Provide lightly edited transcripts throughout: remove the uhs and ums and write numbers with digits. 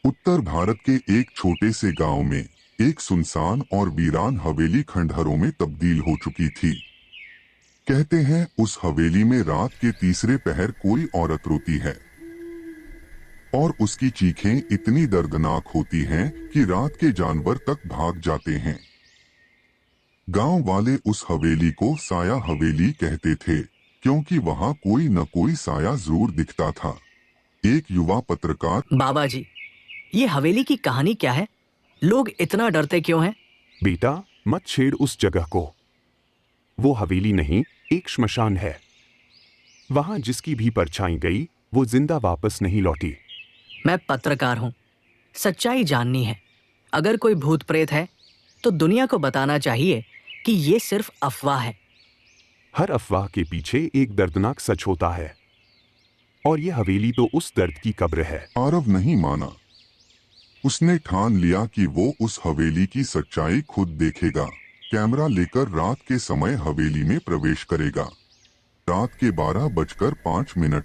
उत्तर भारत के एक छोटे से गांव में एक सुनसान और वीरान हवेली खंडहरों में तब्दील हो चुकी थी। कहते हैं उस हवेली में रात के तीसरे पहर कोई औरत रोती है और उसकी चीखें इतनी दर्दनाक होती हैं कि रात के जानवर तक भाग जाते हैं। गांव वाले उस हवेली को साया हवेली कहते थे क्योंकि वहां कोई न कोई साया जरूर दिखता था। एक युवा पत्रकार बाबा जी, ये हवेली की कहानी क्या है? लोग इतना डरते क्यों हैं? बेटा, मत छेड़ उस जगह को। वो हवेली नहीं, एक श्मशान है। वहां जिसकी भी परछाई गई वो जिंदा वापस नहीं लौटी। मैं पत्रकार हूँ, सच्चाई जाननी है। अगर कोई भूत प्रेत है तो दुनिया को बताना चाहिए कि ये सिर्फ अफवाह है। हर अफवाह के पीछे एक दर्दनाक सच होता है, और ये हवेली तो उस दर्द की कब्र है। आरव नहीं माना। उसने ठान लिया कि वो उस हवेली की सच्चाई खुद देखेगा। कैमरा लेकर रात के समय हवेली में प्रवेश करेगा। रात के 12:05।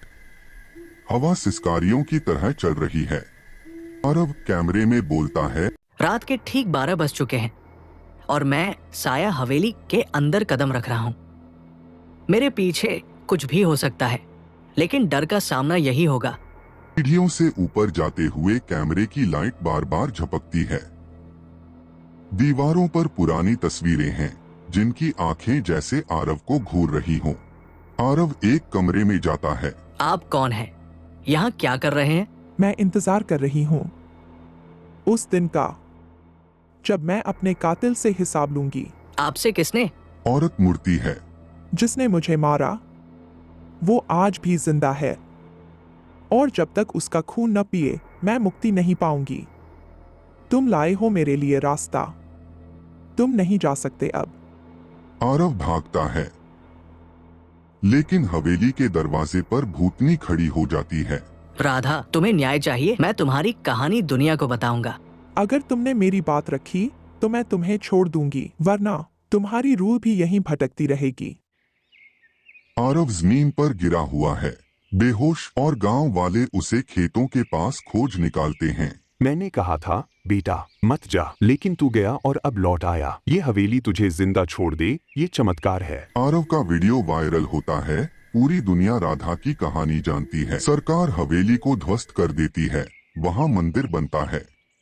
हवा सिसकारियों की तरह चल रही है। आरव कैमरे में बोलता है, रात के ठीक 12 बज चुके हैं और मैं साया हवेली के अंदर कदम रख रहा हूँ। मेरे पीछे कुछ भी हो सकता है, लेकिन डर का सामना यही होगा। सीढ़ियों से ऊपर जाते हुए कैमरे की लाइट बार बार झपकती है। दीवारों पर पुरानी तस्वीरें हैं जिनकी आंखें जैसे आरव को घूर रही हों। आरव एक कमरे में जाता है। आप कौन हैं? यहाँ क्या कर रहे हैं? मैं इंतजार कर रही हूँ उस दिन का जब मैं अपने कातिल से हिसाब लूंगी। आपसे किसने? औरत मुड़ती है। जिसने मुझे मारा वो आज भी जिंदा है, और जब तक उसका खून न पिए मैं मुक्ति नहीं पाऊंगी। तुम लाए हो मेरे लिए रास्ता, तुम नहीं जा सकते अब। आरव भागता है, लेकिन हवेली के दरवाजे पर भूतनी खड़ी हो जाती है। राधा, तुम्हें न्याय चाहिए? मैं तुम्हारी कहानी दुनिया को बताऊंगा। अगर तुमने मेरी बात रखी तो मैं तुम्हें छोड़ दूंगी, वरना तुम्हारी रूह भी यहीं भटकती रहेगी। आरव जमीन पर गिरा हुआ है, बेहोश, और गांव वाले उसे खेतों के पास खोज निकालते हैं। मैंने कहा था बेटा मत जा, लेकिन तू गया और अब लौट आया। ये हवेली तुझे जिंदा छोड़ दे, ये चमत्कार है। आरव का वीडियो वायरल होता है। पूरी दुनिया राधा की कहानी जानती है। सरकार हवेली को ध्वस्त कर देती है। वहां मंदिर बनता है।